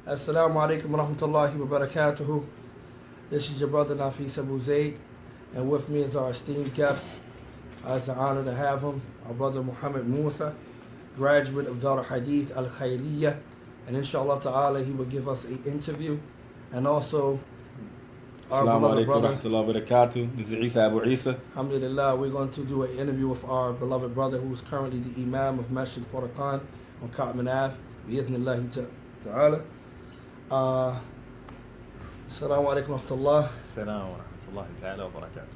Assalamu alaikum wa rahmatullahi wa barakatuhu. This is your brother Nafis Abu Zaid, and with me is our esteemed guest. It's an honor to have him, our brother Mohamed Moussa, graduate of Dar Hadith Al Khairiyah, and inshallah ta'ala he will give us an interview. And also, our Assalamu beloved alaikum wa brother, rahmatullahi wa barakatuh. This is Isa Abu Isa. alhamdulillah, we're going to do an interview with our beloved brother who is currently the Imam of Masjid Faraqan on Ka'man Ave, bi'idhnillahi ta'ala. Assalamu alaikum wa rahmatullah. Assalamu wa rahmatullahi ta'ala wa barakatuh.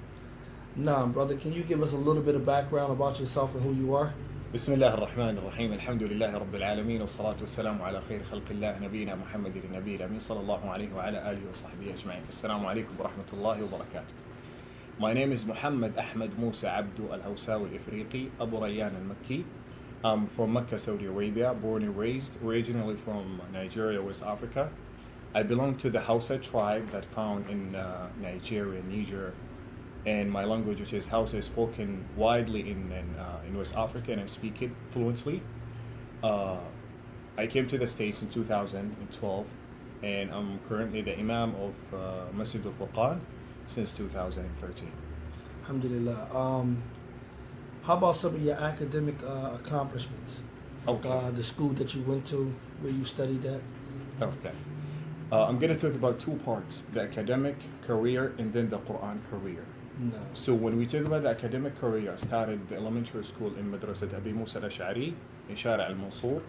Nah, brother, can you give us a little bit of background about yourself and who you are? بسم الله الرحمن الرحيم الحمد لله رب العالمين والصلاة والسلام على خير خلق الله نبينا محمد النبي الأمين صلى الله عليه وعلى آله وصحبه أجمعين. السلام عليكم ورحمة الله وبركاته. My name is Mohamed Ahmed Moussa Abdu Al-Hawsawi Al-Ifriqi Abu Rayyan Al-Makki. I'm from Mecca, Saudi Arabia, born and raised, originally from Nigeria, West Africa. I belong to the Hausa tribe that found in Nigeria, Niger, and my language, which is Hausa, is spoken widely in West Africa, and I speak it fluently. I came to the States in 2012, and I'm currently the Imam of Masjid al-Furqan since 2013. Alhamdulillah. How about some of your academic accomplishments? Okay. The school that you went to, where you studied at? Okay. I'm going to talk about two parts, the academic career and then the Quran career. No. So when we talk about the academic career, I started the elementary school in Madrasat Abi Musa al-Ash'ari in Shara al-Mansur,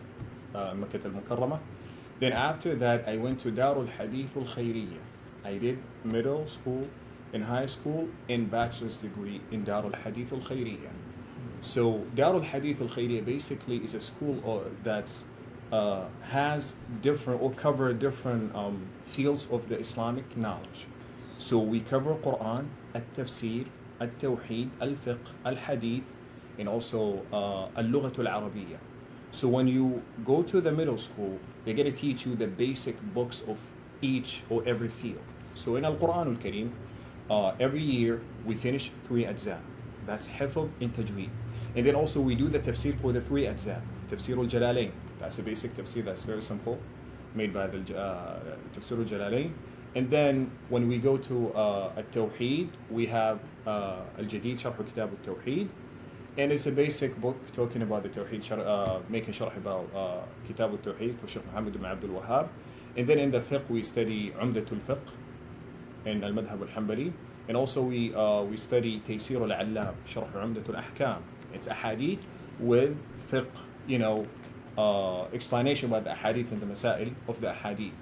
Makkah al-Mukarramah. Then after that, I went to Dar al-Hadith al-Khairiyah. I did middle school and high school and bachelor's degree in Dar al-Hadith al-Khairiyah. So Dar al-Hadith al-Khairiyah basically is a school that has different or cover different fields of the Islamic knowledge. So we cover Quran, Al-Tafsir, Al-Tawheed, Al-Fiqh, Al-Hadith, and also Al-Lughat Al-Arabiyyah. So when you go to the middle school, they're going to teach you the basic books of each or every field. So in Al-Quran Al-Kareem, every year we finish 3 ajza. That's Hifz and Tajweed. And then also we do the tafsir for the 3 ajza. Tafsir al-Jalalain, that's a basic tafsir that's very simple, made by the Tafsir al-Jalalain. And then when we go to Al-Tawheed, we have Al-Jadid, Sharh Kitab Al-Tawheed. And it's a basic book talking about the Tawheed, making sharh about Kitab Al-Tawheed for Sheikh Mohamed ibn Abdul Wahhab. And then in the fiqh, we study Umdatul Fiqh and Al-Madhab Al-Hanbali. And also we study Taysir Al-Allam, Sharh Umdatul Ahkam. It's a hadith with fiqh, explanation about the hadith and the masail of the hadith.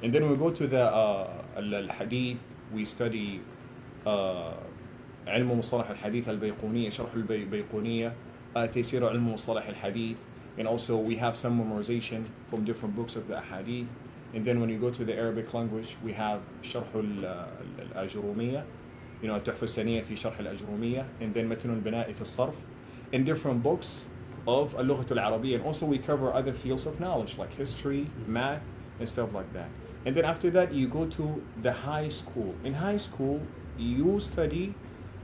And then we go to the al-hadith, we study علم مصطلح الحديث البيقونية, شرح البيقونية, تيسير علم مصطلح الحديث, and also we have some memorization from different books of the hadith. And then when you go to the Arabic language, we have شرح الأجرومية, التحفة السنية في شرح الأجرومية, and then متن البناء في الصرف, and different books of اللغة العربية. And also we cover other fields of knowledge like history, math, and stuff like that. And then after that, you go to the high school. In high school, you study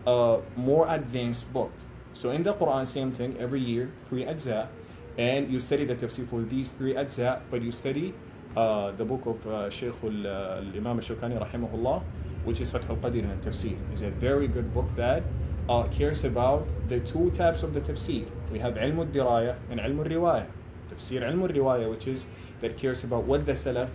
a more advanced book. So in the Quran, same thing, every year, 3 ajza, and you study the tafsir for these 3 ajza, but you study the book of Shaykh al-Imam al-Shawkani rahimahullah, which is Fath al-Qadir and tafsir. It's a very good book that cares about the 2 types of the tafsir. We have ilm al-diraya and ilm al-riwaya. Tafsir ilm al-riwaya, which is that cares about what the Salaf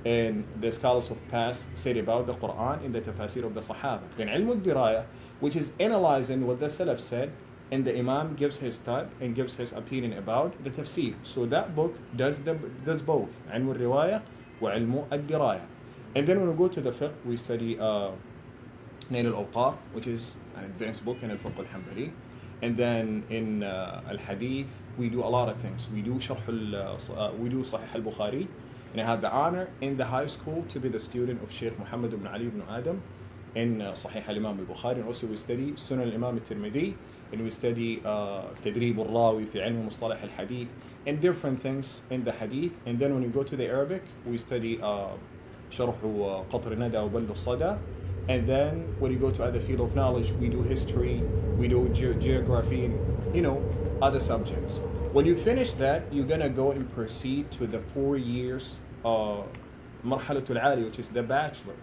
and the scholars of past said about the Quran in the tafsir of the Sahaba. Then ilm al-diraya, which is analyzing what the Salaf said, and the Imam gives his thought and gives his opinion about the tafsir. So that book does both, ilm al-riwaya wa ilm al-diraya. And then when we go to the fiqh, we study Nail al-Awtar, which is an advanced book in al-Fiqh al-Hanbali. And then in al-Hadith, we do a lot of things. We do Sahih al-Bukhari, and I had the honor in the high school to be the student of Sheikh Mohamed ibn Ali ibn Adam in Sahih al-Imam al-Bukhari. And also we study Sunan al-Imam al-Tirmidhi, and we study Tadrib al-Rawi fi ilm mustalah al-Hadith, and different things in the Hadith. And then when you go to the Arabic, we study Sharh Qatr Nada wa Ballu Sada. And then when you go to other field of knowledge, we do history, we do geography, and other subjects. When you finish that, you're gonna go and proceed to the 4 years Marhalatul Ali, which is the bachelor.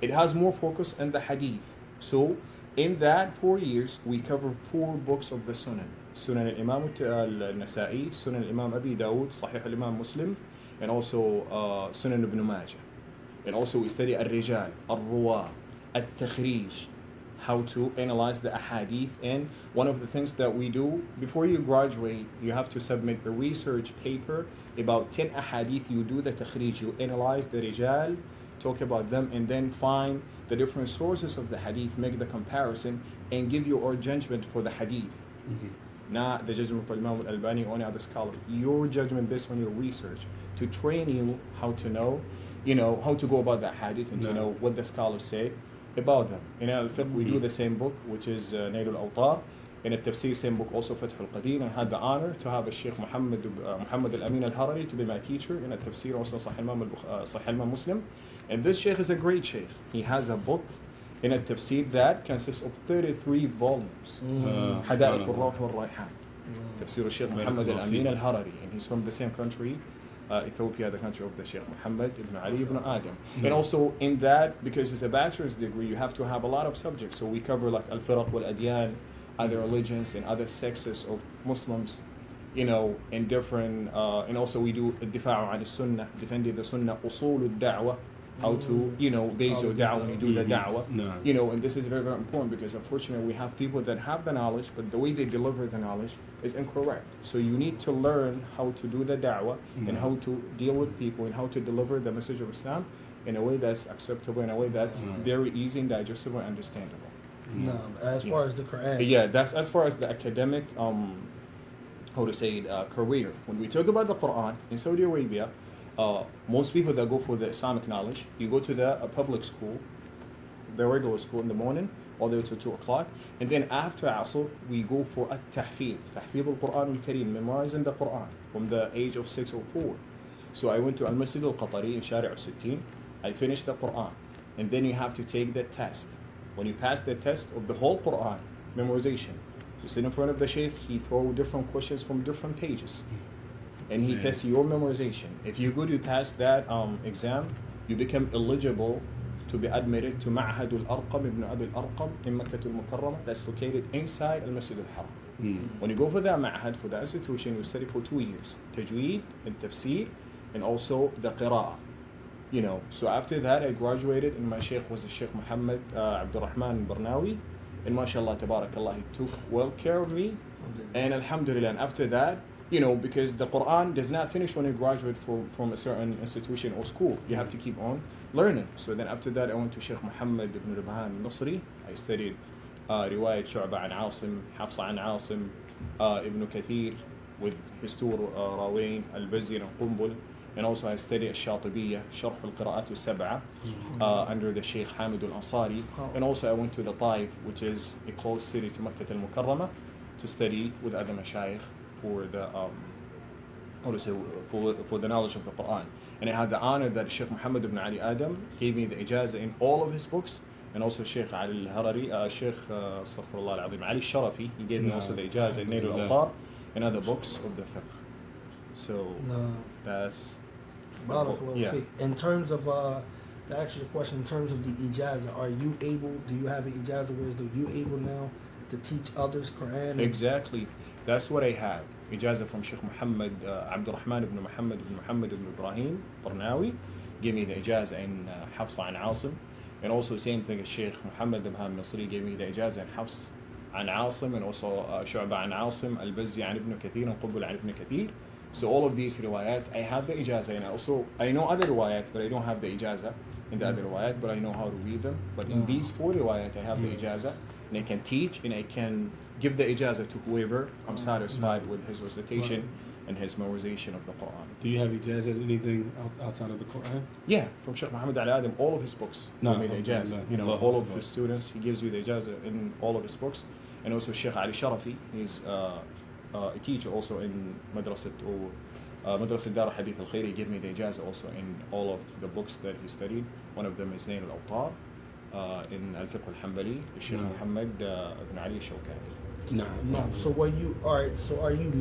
It has more focus on the hadith. So in that 4 years, we cover 4 books of the Sunan. Sunan al-Imam al-Nasa'i, Sunan al-Imam Abi Dawud, Sahih al-Imam Muslim, and also Sunan ibn Majah. And also we study al-Rijal, al-Ruwa, al-Takhrij, how to analyze the ahadith. And one of the things that we do, before you graduate, you have to submit a research paper about 10 ahadith. You do the takhrij, you analyze the rijal, talk about them, and then find the different sources of the hadith, make the comparison, and give your judgment for the hadith. Not the judgment for Imam al-Albani or any other scholar. Your judgment based on your research to train you how to know, how to go about the hadith and to know what the scholars say about them. In al-fiqh, we do the same book, which is Nail al-Awtar. In al-Tafsir, same book, also Fath al-Qadir. And I had the honor to have a Sheikh Mohamed al-Amin al-Harari to be my teacher in al-Tafsir, also Sahih Imam Muslim. And this Sheikh is a great Sheikh. He has a book in al-Tafsir that consists of 33 volumes. Hada'iq al-Rawh wal-Rayhan. Tafsir al-Sheikh Mohamed al-Amin al-Harari. And he's from the same country, Ethiopia, the country of the Sheikh Muhammad ibn Ali ibn Adam. And also in that, because it's a bachelor's degree, you have to have a lot of subjects. So we cover like al-Firaq wal-Adyan, other religions and other sects of Muslims, in different, and also we do al-Difa'u an al-Sunnah, defending the Sunnah, usul al-Da'wah, how to, base your da'wah when you do the da'wah. And this is very, very important because unfortunately we have people that have the knowledge, but the way they deliver the knowledge is incorrect. So you need to learn how to do the da'wah and how to deal with people and how to deliver the message of Islam in a way that's acceptable, in a way that's very easy and digestible and understandable. No, as far as the Quran. Yeah, that's as far as the academic, career. When we talk about the Quran in Saudi Arabia, most people that go for the Islamic knowledge, you go to the public school, the regular school in the morning, all the way to 2 o'clock, and then after Asr, we go for a tahfidh al-Quran al-Kareem, memorizing the Quran from the age of 6 or 4. So I went to Al-Masjid al-Qatari in Shari' al-Sittin, I finished the Quran, and then you have to take the test. When you pass the test of the whole Quran, memorization, you sit in front of the Shaykh, he throws different questions from different pages. And he tests your memorization. If you're good, you pass that exam, you become eligible to be admitted to Ma'had al-Arqam ibn Abi al-Arqam in Makkah al-Mukarramah, that's located inside al-Masjid al-Haram. When you go for that Ma'had, for the institution, you study for 2 years. Tajweed and Tafsir, and also the Qira'ah. So after that, I graduated, and my Sheikh was the Sheikh Mohamed Abdurrahman Barnawi. And mashallah, tabarakallah, he took well care of me. And alhamdulillah, and after that, because the Quran does not finish when you graduate from a certain institution or school. You have to keep on learning. So then after that, I went to Sheikh Mohammed ibn Ribhan al-Nasri. I studied Riwayat Shu'ba an Asim, Hafsa an Asim, Ibn Kathir with his 2 Rawain, Al-Bazzi and Qumbul. And also I studied Al-Shatibiyya, Sharh al-Qira'at al-Sab'a, under the Sheikh Hamid al-Ansari. And also I went to the Taif, which is a close city to Makkah al-Mukarramah, to study with other mashayikh for the for the knowledge of the Quran. And I had the honor that Sheikh Muhammad ibn Ali Adam gave me the ijazah in all of his books, and also Sheikh Ali al-Harari, Sheikh Astaghfirullah al-Azim, Ali al-Sharafi, he gave me also the ijazah in Nail al-Awtar and other books of the fiqh. So that's Yeah. In terms of to answer the question, in terms of the ijazah, do you have an ijazah where you able now to teach others Quran? Exactly. That's what I have. Ijazah from Sheikh Muhammad Abdurrahman ibn Muhammad ibn Ibrahim Barnawi. Gave me the ijazah in Hafsa an Asim. And also same thing as Sheikh Muhammad ibn Nasri gave me the ijazah in Hafs an Asim, and also Shu'ba an Asim, Al-Bazzi an Ibn Kathir, and Qubbul an Ibn Kathir. So all of these riwayat, I have the ijazah, and also I know other riwayat, but I don't have the ijazah in the other riwayat, but I know how to read them. But in these 4 riwayat, I have the ijazah, and I can teach, and I can give the ijazah to whoever I'm satisfied with his recitation and his memorization of the Quran. Do you have ijazah anything outside of the Quran? Yeah, from Sheikh Muhammad Al Adam, all of his books. Give me the ijazah. All of his students, he gives you the ijazah in all of his books. And also Sheikh Ali Sharafi, he's a teacher also in Madrasat Dar Hadith al-Khair. He gave me the ijazah also in all of the books that he studied. One of them is Nail al-Awtar, in Al-Fiqh al-Hanbali, Sheikh Muhammad ibn Ali al-Shawkani. No. So are you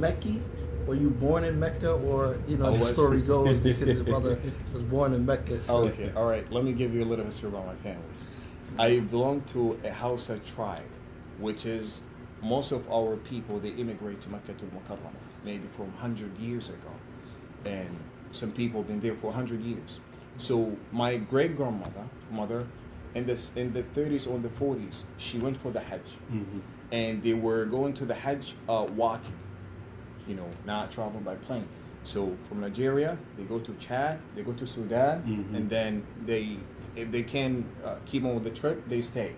Mekki were you born in Mecca, or I the was. story goes they said the brother was born in Mecca? So. Okay, all right. Let me give you a little history about my family. I belong to a Hausa tribe, which is most of our people, they immigrate to Makkah al-Mukarramah, maybe from 100 years ago. And some people have been there for 100 years. So my mother, in the 30s or in the 40s, she went for the Hajj. Mm-hmm. And they were going to the Hajj walking, not traveling by plane. So from Nigeria, they go to Chad, they go to Sudan, Mm-hmm. and then if they can keep on with the trip, they stay.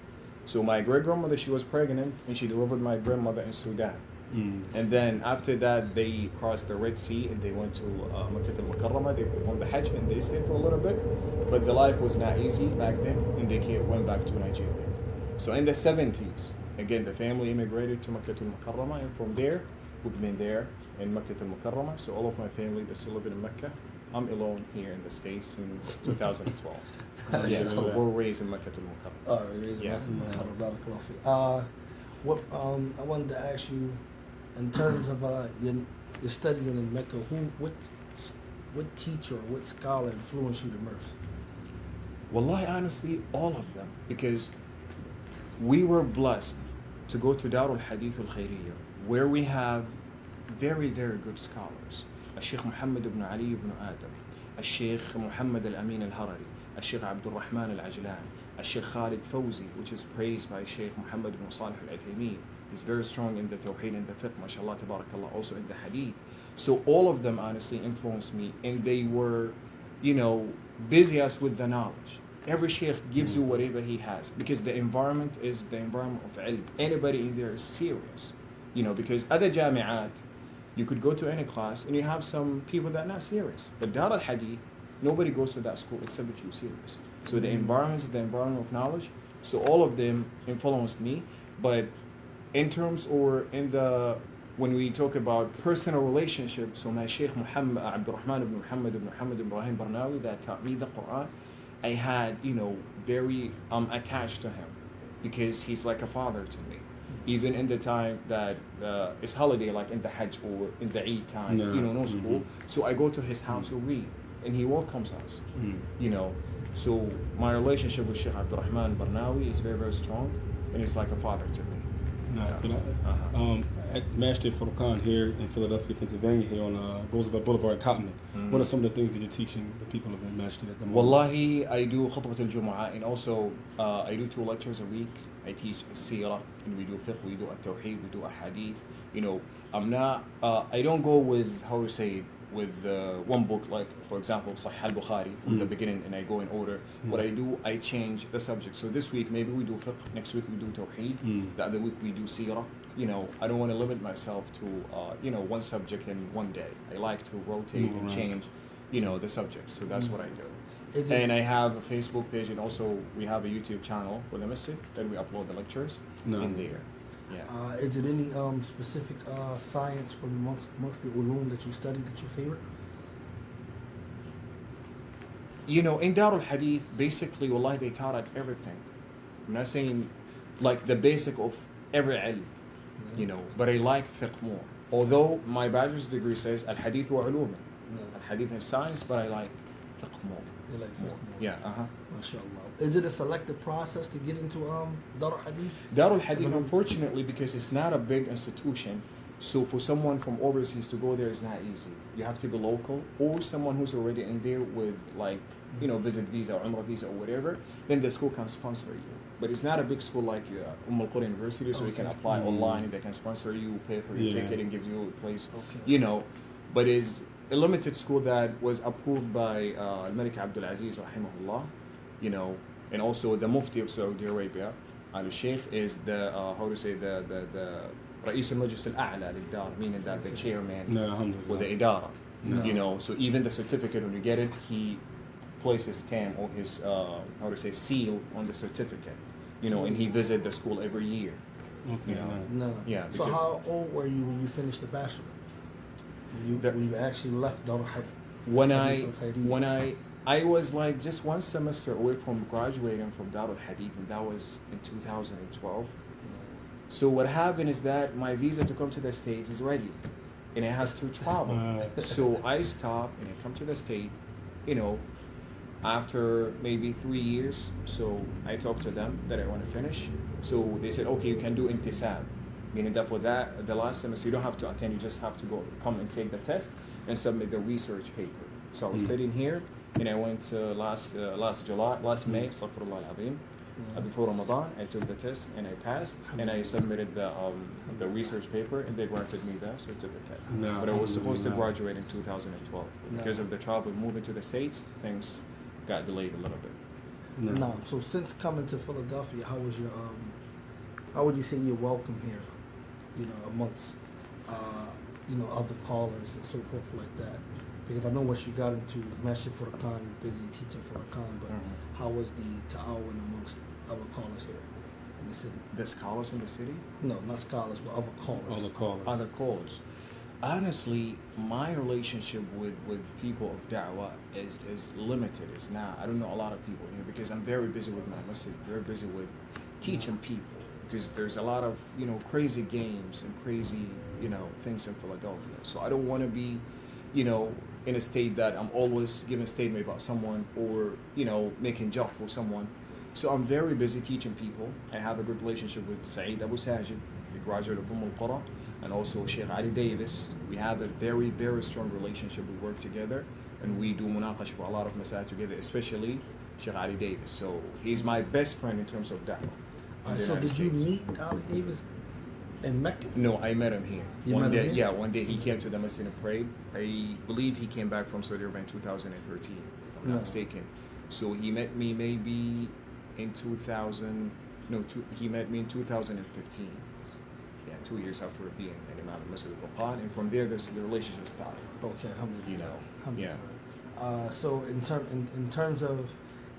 So my great-grandmother, she was pregnant, and she delivered my grandmother in Sudan. Mm-hmm. And then after that, they crossed the Red Sea, and they went to Maktabat al-Mukarramah. They performed the Hajj, and they stayed for a little bit. But the life was not easy back then, and they went back to Nigeria. So in the 70s, again, the family immigrated to Maktabat al-Mukarramah, and from there, we've been there in Maktabat al-Mukarramah. So all of my family, they still live in Mecca. I'm alone here in the States since 2012. Yeah, so we're raised in Maktabat al-Mukarramah. Yeah. What I wanted to ask you, in terms of your studying in Mecca, what teacher or what scholar influenced you the most? Wallahi, honestly, all of them, because we were blessed to go to Darul Hadith al-Khairiyya, where we have very, very good scholars. Sheikh Mohamed ibn Ali ibn Adam, Sheikh Mohamed al-Amin al-Harari, Sheikh Abdul Rahman al-Ajlan, Sheikh Khalid Fawzi, which is praised by Sheikh Mohamed ibn Salih al-Uthaymeen. He's very strong in the Tawheed and the Fiqh, mashallah, tabarakallah, also in the Hadith. So all of them honestly influenced me, and they were, busy us with the knowledge. Every sheikh gives you whatever he has, because the environment is the environment of ilm. Anybody in there is serious, because other jami'at, you could go to any class and you have some people that are not serious. But Dar al-Hadith, nobody goes to that school except if you're serious. So the environment is the environment of knowledge. So all of them influenced me. But in terms when we talk about personal relationships, so my Sheikh Muhammad Abdurrahman ibn Muhammad Ibrahim Barnawi, that taught me the Quran, I had, very attached to him, because he's like a father to me. Even in the time that it's holiday, like in the Hajj or in the Eid time, no school. So I go to his house to read, and he welcomes us, So my relationship with Sheikh Abdurrahman Barnawi is very, very strong, and he's like a father to me. At Masjid Furqan here in Philadelphia, Pennsylvania, here on Roosevelt Boulevard in Cotman, what are some of the things that you're teaching the people of the Masjid at the moment? Wallahi, I do Khutbat al-Jumu'ah, and also I do 2 lectures a week. I teach Sirah, and we do Fiqh, we do At-Tawheed, we do Ahadith. I don't go with, with one book, like for example Sahih al-Bukhari from the beginning, and I go in order. What I do, I change the subject. So this week maybe we do Fiqh, next week we do Tawheed, the other week we do Sirah. I don't want to limit myself to one subject in one day. I like to rotate and change the subjects. So that's what I do. And I have a Facebook page, and also we have a YouTube channel for the masjid that we upload the lectures in there. Yeah. Is it any specific science from amongst the ulum that you studied that you favorite? In Darul Hadith, basically, wallahi, they taught us everything. I'm not saying like the basic of every ilm, but I like fiqh more. Although my bachelor's degree says al-hadith wa ulum. Al-hadith is science, but I like fiqh more. You like fiqh more? Yeah, MashaAllah. Is it a selective process to get into Darul Hadith? Darul Hadith, unfortunately, because it's not a big institution, so for someone from overseas to go there is not easy. You have to be local, or someone who's already in there with visit visa or Umrah visa or whatever, then the school can sponsor you. But it's not a big school like Qura University, so you can apply online, they can sponsor you, pay for your ticket and give you a place, But it's a limited school that was approved by Malik Abdul Aziz, rahimahullah, and also the Mufti of Saudi Arabia, Al-Sheikh, is the Ra'is al-Majlis al-A'la lil-Dar, meaning that the chairman or the Idara. So even the certificate, when you get it, he places his stamp or his seal on the certificate, and he visits the school every year. Yeah. So how old were you when you finished the bachelor? When you actually left Darul Hadith? When I was like just one semester away from graduating from Darul Hadith, and that was in 2012. So what happened is that my visa to come to the States is ready. and I have to travel. So I stop and I come to the state, you know, after maybe 3 years. So I talked to them that I want to finish. So they said, okay, you can do intisab, meaning that for that, the last semester, you don't have to attend, you just have to come and take the test and submit the research paper. So I was studying here, and I went to last May, astaghfirullah al-azim, before Ramadan. I took the test and I passed, and I submitted the research paper, and they granted me the certificate. But I was supposed to graduate in 2012. Because of the travel, moving to the States, things got delayed a little bit. No. So since coming to Philadelphia, how was your how would you say your welcome here? You know, amongst other callers and so forth like that. Because I know once you got into Masjid Furqan, you're busy teaching Furqan, but how was the ta'awun amongst other callers here in the city? The scholars in the city? No, not scholars, but other callers. Other callers. Honestly, my relationship with people of Dawa is limited. It's not. I don't know a lot of people here because I'm very busy with my masjid, very busy with teaching people, because there's a lot of crazy games and crazy things in Philadelphia. So I don't want to be in a state that I'm always giving a statement about someone or making joke for someone. So I'm very busy teaching people. I have a good relationship with Saeed Abu Sajid, the graduate of Al-Qura, and also Sheikh Ali Davis. We have a very, very strong relationship. We work together and we do munaqash for a lot of masajid together, especially Sheikh Ali Davis. So he's my best friend in terms of da'wah. So did you meet Ali Davis in Mecca? No, I met him here. One day? Yeah, one day he came to the masjid and prayed. I believe he came back from Saudi Arabia in 2013, if I'm not mistaken. So he met me maybe in 2000. He met me in 2015. Yeah, 2 years after being an imam in Masjid al-Quran, and from there, the relationship started. Okay, alhamdulillah. Yeah. So in terms of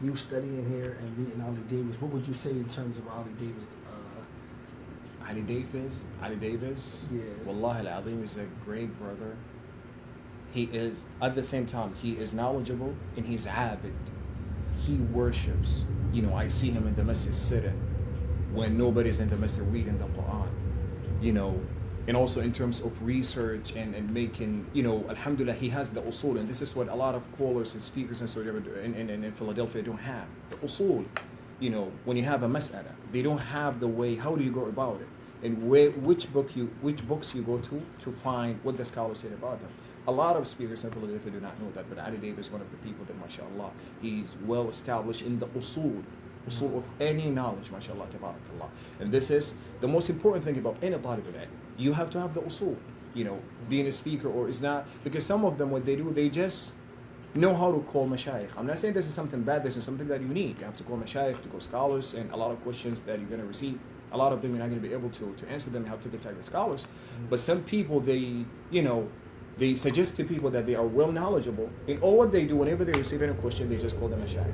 you studying here and meeting Ali Davis, what would you say in terms of Ali Davis? Ali Davis. Yeah. Wallahi al-Azim is a great brother. He is, at the same time, he is knowledgeable and he's avid. He worships. I see him in the masjid sitting when nobody's in the masjid reading the Quran. And also in terms of research and making, alhamdulillah, he has the usul, and this is what a lot of callers and speakers and so in Philadelphia don't have. The usul, when you have a mas'ala, they don't have the way, how do you go about it? And which books you go to find what the scholars said about them. A lot of speakers in Philadelphia do not know that, but Ali Davis is one of the people that, mashallah, he's well established in the usul of any knowledge, mashallah, tabarakallah. And this is the most important thing about any talib al-ilm. You have to have the usul, being a speaker or is not, because some of them, what they do, they just know how to call mashayikh. I'm not saying this is something bad, this is something that you need. You have to call mashayikh, to call scholars, and a lot of questions that you're going to receive, a lot of them you're not going to be able to answer them. You have to contact the scholars. But some people, they suggest to people that they are well knowledgeable, and all what they do, whenever they receive any question, they just call them mashayikh.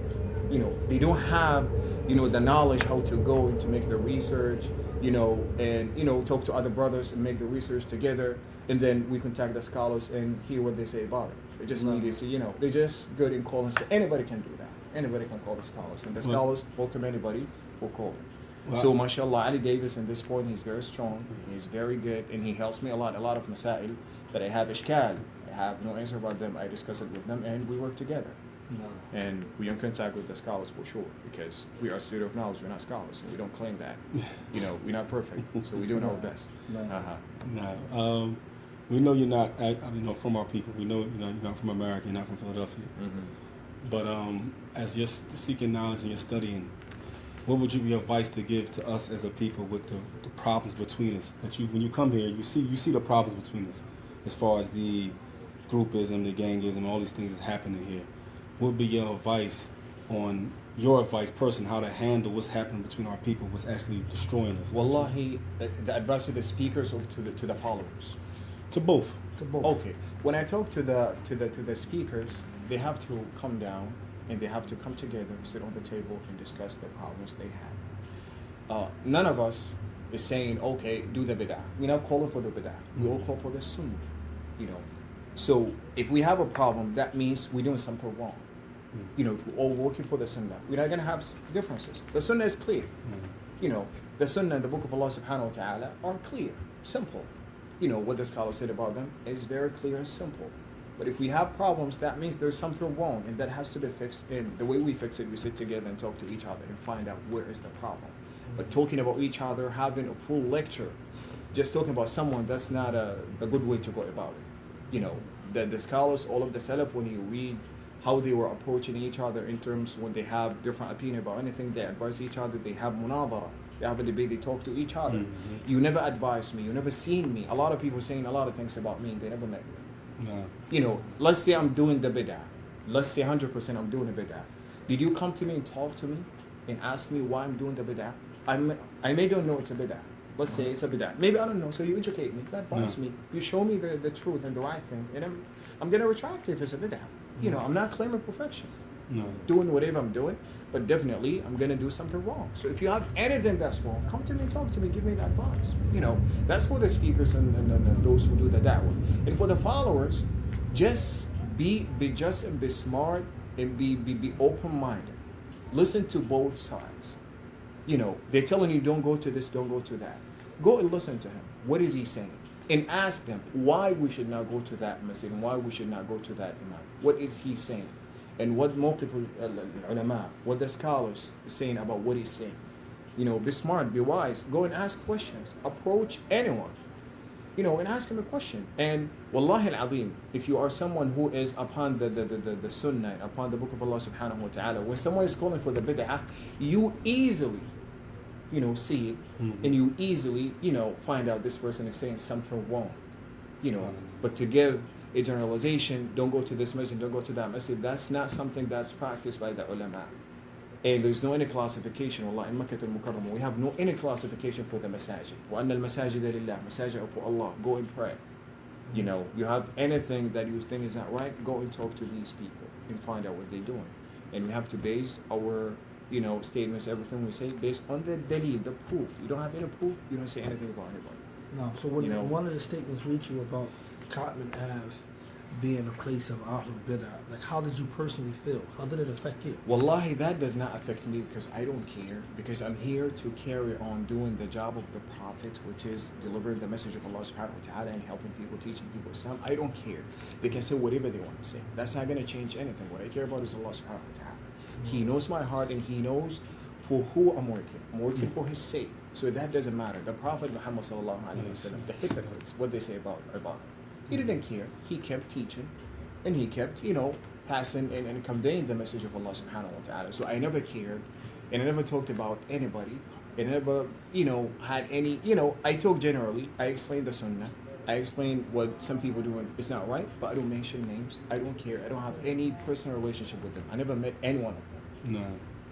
They don't have, the knowledge how to go and to make the research, and, talk to other brothers and make the research together, and then we contact the scholars and hear what they say about it. They just need to, they're just good in calling. Anybody can do that. Anybody can call the scholars, and the scholars welcome anybody for calling. Wow. So, mashallah, Ali Davis, in this point, he's very strong, he's very good, and he helps me a lot of masail that I have ishkal, I have no answer about them, I discuss it with them, and we work together. No. And we are in contact with the scholars for sure, because we are student of knowledge, we're not scholars, and we don't claim that. We're not perfect, so we're doing our best. We know you're not, from our people. We know you're not from America, you're not from Philadelphia. But as you're seeking knowledge and you're studying, what would your advice to give to us as a people with the problems between us? That when you come here, you see the problems between us, as far as the groupism, the gangism, all these things that's happening here. What would be your advice person, how to handle what's happening between our people, what's actually destroying us? Wallahi, the advice to the speakers or to the followers? To both. Okay. When I talk to the speakers, they have to come down and they have to come together, sit on the table, and discuss the problems they have. None of us is saying, okay, do the bid'ah. We're not calling for the bid'ah. We all call for the sunnah. So if we have a problem, that means we're doing something wrong. If we're all working for the sunnah, we're not going to have differences. The sunnah is clear. The sunnah and the book of Allah subhanahu wa ta'ala are clear, simple. what the scholar said about them is very clear and simple. But if we have problems, that means there's something wrong, and that has to be fixed. And the way we fix it, we sit together and talk to each other and find out where is the problem. But talking about each other, having a full lecture, just talking about someone, that's not a good way to go about it. The scholars, all of the Salaf, when you read how they were approaching each other in terms when they have different opinion about anything, they advise each other, they have munadara, they have a debate, they talk to each other. You never advised me, you never seen me. A lot of people saying a lot of things about me, and they never met me. No. Let's say I'm doing the bid'ah. Let's say 100% I'm doing the bid'ah. Did you come to me and talk to me and ask me why I'm doing the bid'ah? I may don't know it's a bid'ah. Let's say it's a bid'ah. Maybe I don't know, so you educate me, you advise me, you show me the truth and the right thing, and I'm going to retract it if it's a bid'ah. I'm not claiming perfection. Doing whatever I'm doing, but definitely I'm going to do something wrong. So if you have anything that's wrong, come to me, talk to me, give me the advice. That's for the speakers and those who do the da'wah. And for the followers, just be just and be smart and be open-minded. Listen to both sides. They're telling you don't go to this, don't go to that. Go and listen to him. What is he saying? And ask them why we should not go to that masjid and why we should not go to that imam. What is he saying? And what mawqif al-ulama, what the scholars are saying about what he's saying. Be smart, be wise. Go and ask questions. Approach anyone, and ask him a question. And wallahi al-azim, if you are someone who is upon the sunnah, upon the book of Allah subhanahu wa ta'ala, when someone is calling for the bid'ah, you easily see it, and you easily, find out this person is saying something wrong, But to give a generalization, don't go to this masjid, don't go to that masjid, that's not something that's practiced by the ulama. And there's no any classification, wallah, in Makkah al-Mukarramah, we have no any classification for the masajid. وَأَنَّ الْمَسَاجِدَ لِلَّهِ, masajid are for Allah, go and pray. You have anything that you think is not right, go and talk to these people and find out what they're doing. And we have to base our statements, everything we say, based on the dalil, the proof. You don't have any proof, you don't say anything about anybody. No, so when one of the statements reached you about Cotman Ave being a place of Ahlul Bid'ah, how did you personally feel? How did it affect you? Wallahi, that does not affect me because I don't care. Because I'm here to carry on doing the job of the Prophet, which is delivering the message of Allah subhanahu wa ta'ala and helping people, teaching people Islam. I don't care. They can say whatever they want to say. That's not going to change anything. What I care about is Allah subhanahu wa ta'ala. He knows my heart and He knows for who I'm working. I'm working for His sake. So that doesn't matter. The Prophet Muhammad sallallahu alaihi wasallam, the hypocrites, what they say about he didn't care. He kept teaching, and he kept, passing and conveying the message of Allah subhanahu wa ta'ala. So I never cared, and I never talked about anybody, and I never, had any, I talk generally. I explain the sunnah. I explain what some people are doing. It's not right, but I don't mention names. I don't care. I don't have any personal relationship with them. I never met any one of them. No.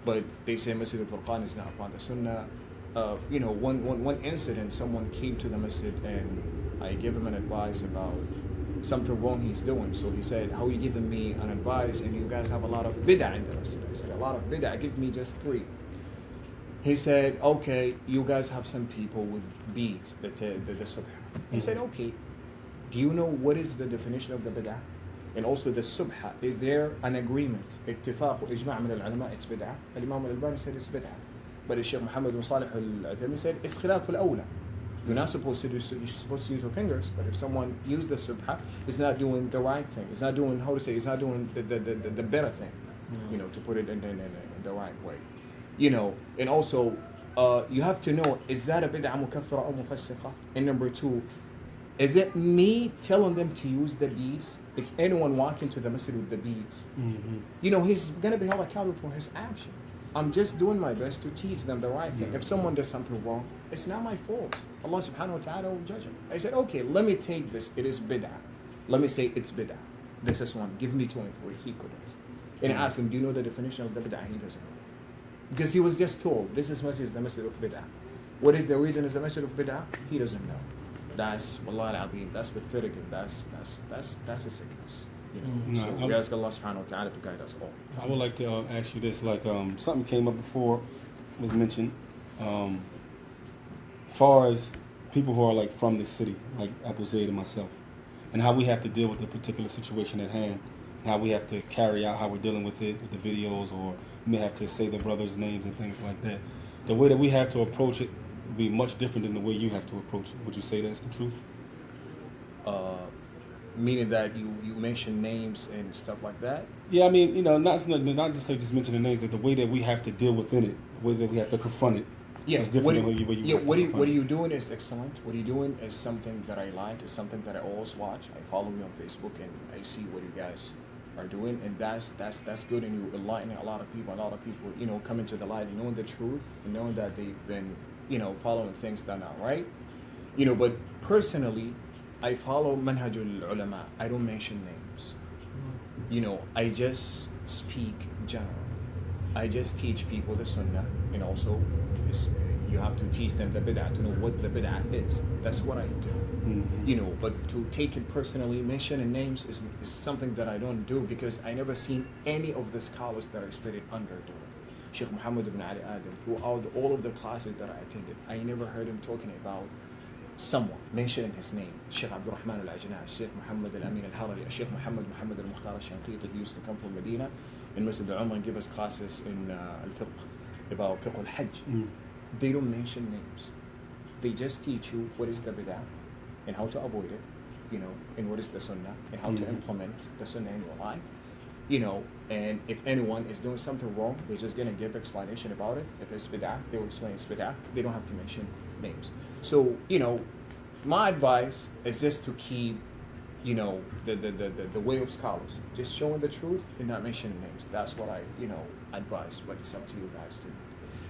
But they say Masjid al-Furqan is not upon the sunnah. One incident, someone came to the masjid and I gave him an advice about something wrong he's doing. So he said, how are you giving me an advice and you guys have a lot of bid'ah in the masjid? I said, a lot of bid'ah, give me just 3. He said, okay, you guys have some people with beads, the subha. He said, okay, do you know what is the definition of the bid'ah? And also the subha, is there an agreement? Ittifaq wa ijma' min al-ulama, it's bid'ah. Imam al-Albani said it's bid'ah. But the Sheikh Mohamed bin Salih al-Uthaymin said, it's khilaf al-awla. You're not supposed to do, you're supposed to use your fingers, but if someone used the subha, it's not doing the right thing. It's not doing, it's not doing the better thing, to put it in the right way. And also, you have to know, is that a bid'ah mukaffira or mufassiqa? And number 2, is it me telling them to use the beads? If anyone walk into the masjid with the beads, he's going to be held accountable for his action. I'm just doing my best to teach them the right thing. If someone does something wrong, it's not my fault. Allah subhanahu wa ta'ala will judge him. I said, okay, let me take this. It is bid'ah. Let me say it's bid'ah. This is one. Give me 23. He couldn't. And I asked him, do you know the definition of the bid'ah? He doesn't know. Because he was just told, this is masjid, the masjid of bid'ah. What is the reason is the masjid of bid'ah? He doesn't know. That's, wallah al-azim, that's pathetic. That's a sickness. So we ask Allah subhanahu wa ta'ala to guide us all. I would like to ask you this, something came up before, was mentioned, far as people who are from the city, like Abu Zayd and myself, and how we have to deal with the particular situation at hand, and how we have to carry out how we're dealing with it, with the videos, or we may have to say the brothers' names and things like that. The way that we have to approach it would be much different than the way you have to approach it. Would you say that's the truth? meaning that you mention names and stuff like that. Yeah, I mean, you know, not just say just mention the names, but the way that we have to deal within it, the way that we have to confront it. Yeah, It's different than what are you doing is excellent. What are you doing is something that I like. It's something that I always watch. I follow you on Facebook and I see what you guys are doing, and that's good. And you enlightening a lot of people. A lot of people, you know, coming to the light and knowing the truth and knowing that they've been, you know, following things that are not right. You know, but personally, I follow manhajul ulama. I don't mention names. You know, I just speak general. I just teach people the sunnah, and also you have to teach them the bid'ah to know what the bid'ah is. That's what I do. Mm-hmm. You know, but to take it personally, mentioning names is something that I don't do because I never seen any of the scholars that I studied under doing. Sheikh Mohamed ibn Ali Adam, throughout all of the classes that I attended, I never heard him talking about someone, mentioning his name. Sheikh Abdul Rahman al-Ajnah, Sheikh Muhammad al-Amin al-Harari, Sheikh Muhammad al-Mukhtar al-Shanqiti. He used to come from Medina in Masjid al-Umar and give us classes in al-fiqh, about fiqh al-hajj. They don't mention names. They just teach you what is the bid'ah and how to avoid it, you know, and what is the sunnah and how to implement the sunnah in your life, you know, and if anyone is doing something wrong, they're just gonna give explanation about it. If it's bid'ah, they will explain it's bid'ah. They don't have to mention names. So, you know, my advice is just to keep, you know, the way of scholars, just showing the truth and not mentioning names. That's what I, you know, advise, but it's up to you guys to.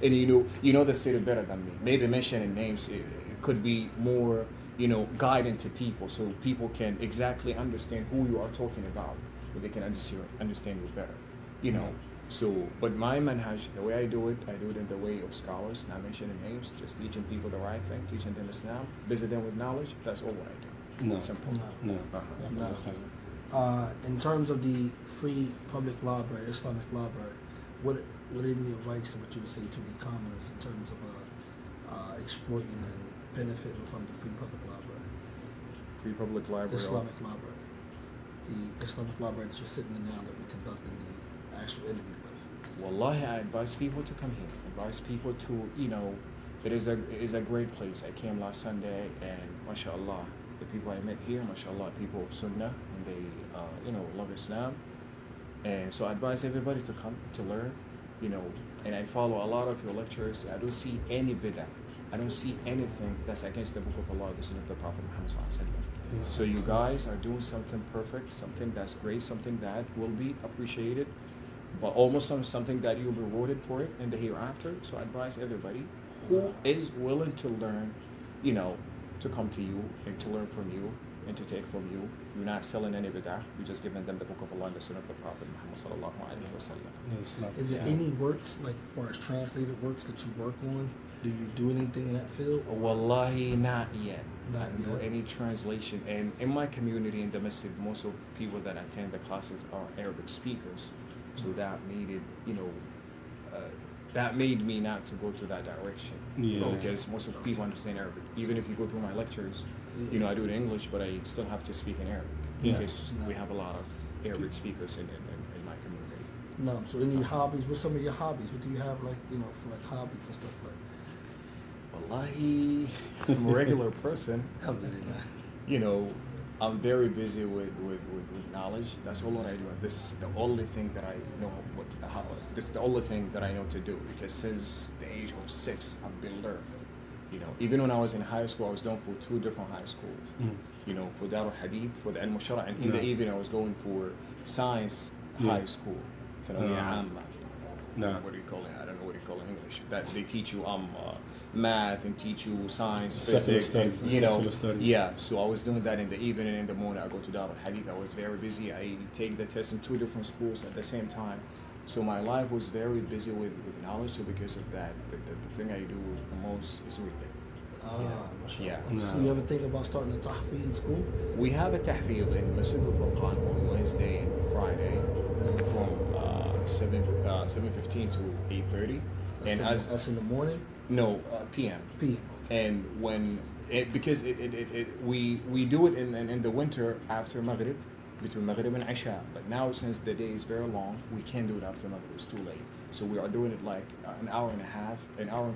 And you know the city better than me. Maybe mentioning names, it could be more, you know, guiding to people so people can exactly understand who you are talking about, but they can understand you better, you know. So, but my manhaj, the way I do it in the way of scholars, not mentioning names, just teaching people the right thing, teaching them Islam, visit them with knowledge. That's all what I do. No. Simple. No. In terms of the free public library, Islamic library, what any advice that you would say to the commoners in terms of exploiting and benefiting from the free public library? Free public library. Islamic library. The Islamic library that you're sitting in now that we're conducting the actual interview with. Wallahi, I advise people to come here. Advise people to, you know, it is a great place. I came last Sunday and mashallah, the people I met here, mashallah, people of Sunnah, and they, you know, love Islam. And so I advise everybody to come to learn, you know, and I follow a lot of your lectures. I don't see any bid'ah. I don't see anything that's against the Book of Allah, the Sunnah of the Prophet Muhammad sallallahu alaihi wasallam. So you guys are doing something perfect, something that's great, something that will be appreciated, but almost something that you'll be rewarded for it in the hereafter. So I advise everybody who is willing to learn, you know, to come to you and to learn from you and to take from you. You're not selling any bid'ah. You're just giving them the Book of Allah and the Sunnah of the Prophet Muhammad sallallahu alaihi wasallam. Is there any works, like as far as translated works that you work on? Do you do anything in that field? Wallahi, not yet. Not I don't know yet. any translation. And in my community in the masjid, most of people that attend the classes are Arabic speakers. So that made it, you know, that made me not to go to that direction. Yeah. Because most of the people understand Arabic. Even if you go through my lectures, you know, I do it in English, but I still have to speak in Arabic. Yeah. Because we have a lot of Arabic speakers in my community. No. So any hobbies? What's some of your hobbies? What do you have, like, you know, for like hobbies and stuff like? Wallahi, I'm a regular person. Alhamdulillah. You know, I'm very busy with knowledge. That's all what I do. This is the only thing that I know this is the only thing that I know to do, because since the age of 6, I've been learning. You know, even when I was in high school, I was going for 2 different high schools. You know, for Darul Hadith, for the Ilm al-Shara', and in the evening I was going for science high school. No. What do you call it? I don't know what you call it in English. That they teach you math and teach you science, Secular physics, studies, you know. secular studies. Yeah, so I was doing that in the evening and in the morning. I go to Darul Hadith. I was very busy. I take the test in 2 different schools at the same time. So my life was very busy with knowledge. So because of that, the thing I do the most is reading. Yeah. Yeah. So you ever think about starting a tahfidh school? We have a tahfidh in Masjid al-Furqan on Wednesday and Friday from 7:15 to 8:30. And That's in the morning? No, PM. PM. And when because we do it in the winter after Maghrib, between Maghrib and Isha. But now since the day is very long, we can't do it after Maghrib. It's too late. So we are doing it like an hour and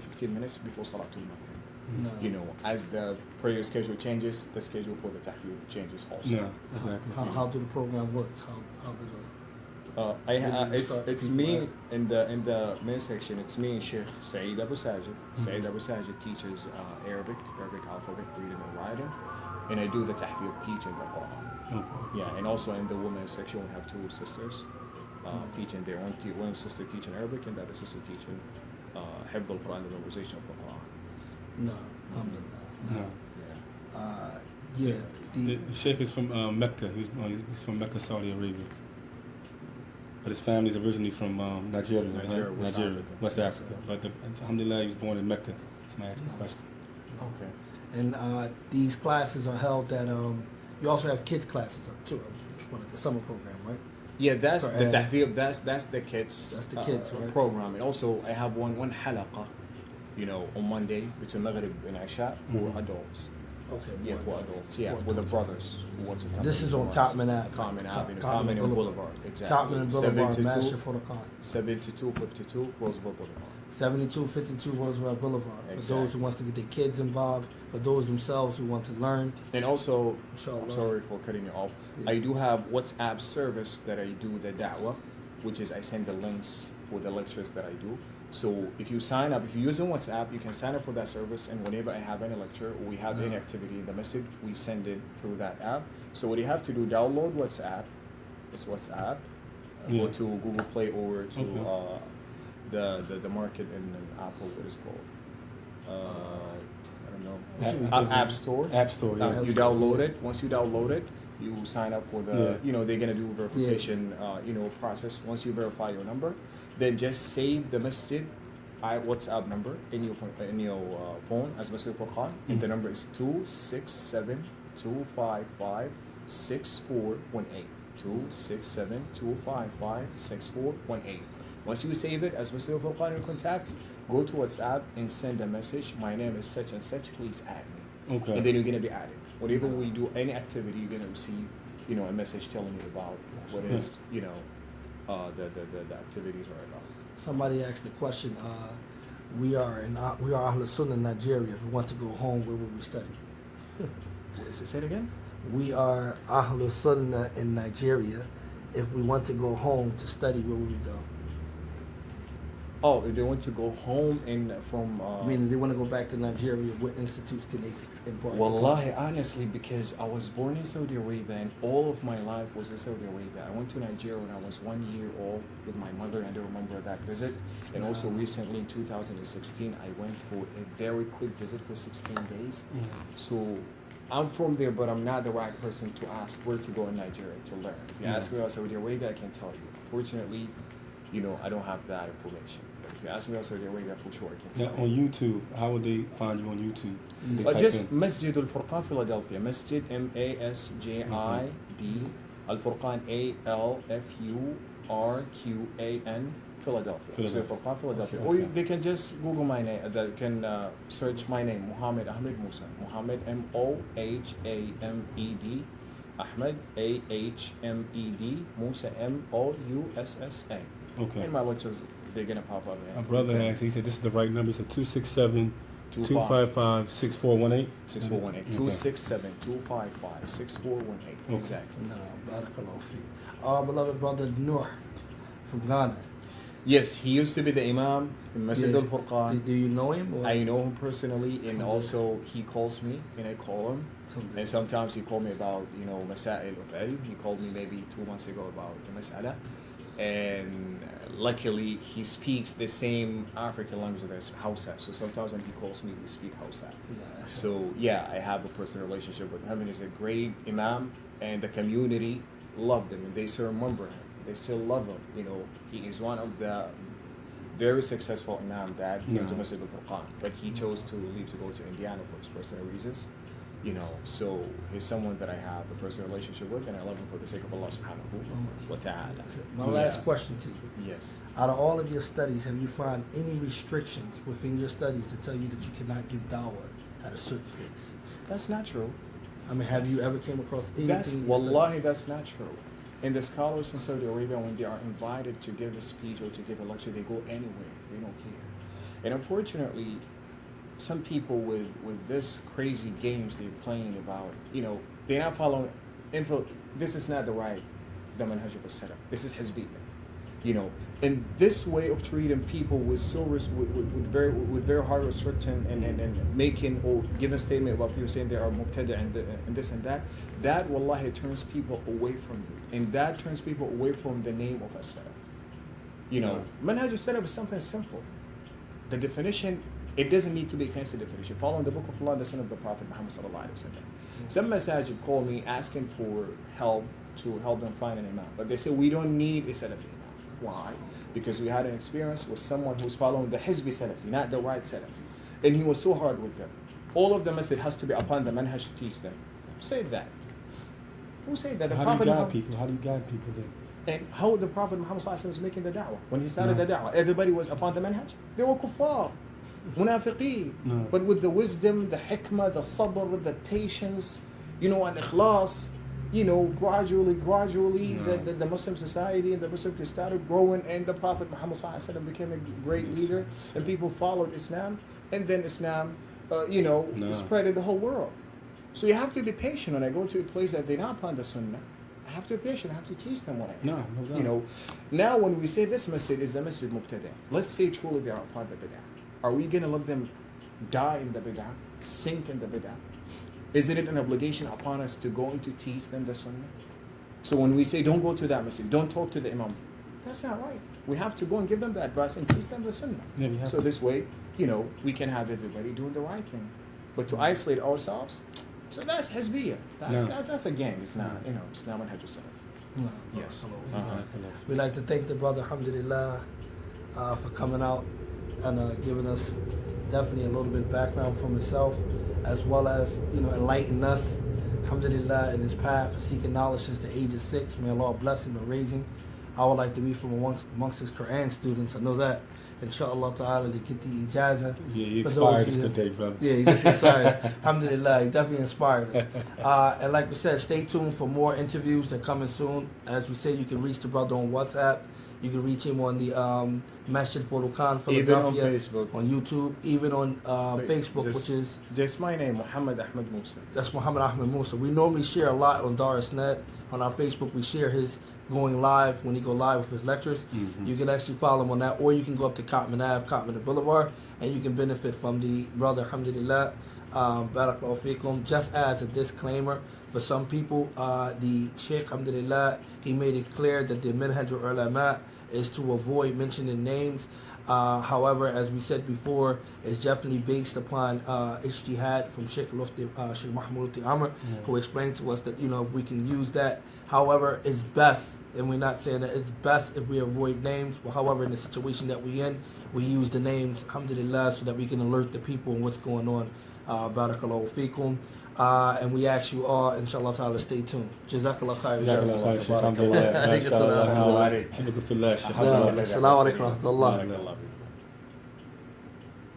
15 minutes before Salatul Maghrib. No. You know, as the prayer schedule changes, the schedule for the tahfidh changes also. Yeah, exactly. How do the program work? How do the It's me in the main section. It's me and Sheikh Saeed Abu Sajid. Saeed Abu Sajid teaches Arabic alphabet, reading and writing, and I do the tahfidh teaching the Quran. Okay. Yeah, and also in the women's section we have two sisters teaching their own. One sister teaching Arabic, and the other sister teaching Hifd al-Quran, the memorization of the Quran. No, alhamdulillah. No. Yeah. The Sheikh is from Mecca. He's from Mecca, Saudi Arabia. But his family's originally from Nigeria, right? West Africa. But alhamdulillah, he was born in Mecca. That's my asking question. Okay. And these classes are held at you also have kids classes too for the summer program, right? Yeah, that's For, the tahfidh. That's the kids. That's the kids, right? Program. And also, I have one halaqa, you know, on Monday between Maghrib and Isha for adults. Okay. Yeah, for adults. Yeah, with the brothers who want to come. This is on Cottman Ave. Common and Boulevard. Exactly. Cottman and Boulevard, Master for the Khan. 7252 Roosevelt Boulevard. 7252 Roosevelt Boulevard. Exactly. For those who want to get their kids involved, for those themselves who want to learn. And also, Inshallah. I'm sorry for cutting you off. Yeah. I do have WhatsApp service that I do the Dawa, which is I send the links for the lectures that I do. So if you sign up, if you use the WhatsApp, you can sign up for that service, and whenever I have any lecture or we have any activity in the message, we send it through that app. So what you have to do, download WhatsApp. It's WhatsApp. Go to Google Play or to the market in Apple. What is it called? I don't know. App Store. App Store. Yeah. You download it. Once you download it, you sign up for the. You know, they're gonna do verification. You know, process. Once you verify your number, then just save the masjid WhatsApp number in your phone as Masjid Furqan, and the number is 267-255-6418. 267-255-6418. Once you save it as Masjid Furqan in contact, go to WhatsApp and send a message. My name is such and such. Please add me. Okay. And then you're gonna be added. Whenever we do any activity, you're gonna receive, you know, a message telling you about what is, you know, the activities are about. Somebody asked the question. We are Ahl Sunnah in Nigeria. If we want to go home, where would we study? Say it again. We are Ahl Sunnah in Nigeria. If we want to go home to study, where would we go? Oh, if they want to go home and from. Meaning they want to go back to Nigeria. What institutes can they impart? Wallahi, honestly, because I was born in Saudi Arabia and all of my life was in Saudi Arabia. I went to Nigeria when I was 1 year old with my mother, and I remember that visit. And also recently in 2016, I went for a very quick visit for 16 days. So I'm from there, but I'm not the right person to ask where to go in Nigeria to learn. If you ask me about Saudi Arabia, I can tell you. Fortunately, you know, I don't have that information. But if you ask me about Saudi Arabia, for sure, I can tell you. On YouTube, how would they find you on YouTube? Just Masjid al-Furqan, Philadelphia. Masjid, M-A-S-J-I-D, al-Furqan, A-L-F-U-R-Q-A-N, Philadelphia. Masjid al-Furqan, Philadelphia. Or they can just Google my name. They can search my name, Mohamed Ahmed Moussa. Mohamed, M-O-H-A-M-E-D. Ahmed, A-H-M-E-D. Moussa, M-O-U-S-S-A. Okay. And my lectures, they're going to pop up. My brother asked, he said this is the right number. He said 267-255-6418. 6418. 267-255-6418. Exactly. No, barakallahu fi. Our beloved brother Noor from Ghana. Yes, he used to be the Imam in Masjid Yeah. al-Furqan. Do you know him? Or? I know him personally, and also he calls me, and I call him. And sometimes he called me about, you know, Masail of Ilm. He called me maybe 2 months ago about the Mas'ala. And luckily, he speaks the same African language as Hausa. So sometimes when he calls me, we speak Hausa. So yeah, I have a personal relationship with him, and he's a great Imam, and the community loved him, and they still remember him. They still love him. You know, he is one of the very successful Imam that came to Masjid al-Furqan, but he chose to leave to go to Indiana for his personal reasons. You know, so he's someone that I have a personal relationship with, and I love him for the sake of Allah subhanahu wa ta'ala. My last question to you. Yes. Out of all of your studies, have you found any restrictions within your studies to tell you that you cannot give dawah at a certain place? That's not true. I mean, have you ever came across anything? Wallahi, that's not true. And the scholars in Saudi Arabia, when they are invited to give a speech or to give a lecture, they go anywhere. They don't care. And unfortunately, some people with this crazy games they're playing about, they're not following info. This is not the manhaj of as-salaf. This is hizbiyya. And this way of treating people with very hard restriction and making or giving statement about people saying they are mubtada and this and that wallahi turns people away from you, and that turns people away from the name of as-salaf. Manhaj as-salaf is something simple. The definition, it doesn't need to be a fancy definition. Following the book of Allah and the Sunnah of the Prophet Muhammad sallallahu alaihi wasallam. Some masajid call me asking for help to help them find an imam, but they say we don't need a Salafi imam. Why? Because we had an experience with someone who's following the Hizbi Salafi, not the right Salafi, and he was so hard with them. All of the message has to be upon the manhaj to teach them. Who said that? Who said that? How do you guide people? How do you guide people then? And how the Prophet Muhammad sallallahu alaihi wasallam was making the da'wah. When he started the da'wah, everybody was upon the manhaj. They were kuffar, munafiqeen. But with the wisdom, the hikmah, the sabr, the patience, and ikhlas, gradually, the Muslim society and the Muslims started growing, and the Prophet Muhammad sallallahu alaihi wasallam became a great leader, and people followed Islam, and then Islam, spread in the whole world. So you have to be patient. When I go to a place that they're not upon the Sunnah, I have to be patient. I have to teach them what I know. Now when we say this masjid is the masjid mubtada, let's say truly they are a part of the bid'ah. Are we going to let them die in the bid'ah, sink in the bid'ah? Isn't it an obligation upon us to go and to teach them the Sunnah? So when we say don't go to that masjid, don't talk to the imam, that's not right. We have to go and give them the advice and teach them the Sunnah. So this way, we can have everybody doing the right thing. But to isolate ourselves, so that's hizbiyah. That's a gang. It's not, it's not manhaj as-salaf. No. Yes. We'd like to thank the brother, alhamdulillah, for coming out and giving us definitely a little bit of background from himself, as well as, enlightening us, alhamdulillah, in his path for seeking knowledge since the age of 6. May Allah bless him and raise him. I would like to be from amongst his Quran students. I know that. Inshallah ta'ala, they get the ijazah. Yeah, he inspired us today, brother. Yeah, he just inspired us. Alhamdulillah, he definitely inspired us. And like we said, stay tuned for more interviews that are coming soon. As we said, you can reach the brother on WhatsApp. You can reach him on the Masjid Fulukan Philadelphia, even on Facebook, on YouTube, even on Facebook, which is just my name, Mohamed Ahmed Moussa. That's Mohamed Ahmed Moussa. We normally share a lot on Darisnet. On our Facebook, we share his going live when he go live with his lectures. You can actually follow him on that, or you can go up to Cotman Ave, Cotman Boulevard, and you can benefit from the brother, alhamdulillah. Barakallahu fikum. Just as a disclaimer, for some people, the Sheikh, alhamdulillah, he made it clear that the manhaj ulama is to avoid mentioning names. However, as we said before, it's definitely based upon ijtihad from Sheikh Mahmoud Amr, who explained to us that we can use that. However, it's best, and we're not saying that it's best if we avoid names. But however, in the situation that we're in, we use the names, alhamdulillah, so that we can alert the people on what's going on. Barakallahu fikum. And we ask you all, inshallah ta'ala, stay tuned. Jazakallah khair. Jazakallah khair. Alhamdulillah. Assalamu alaikum wa rahmatullah.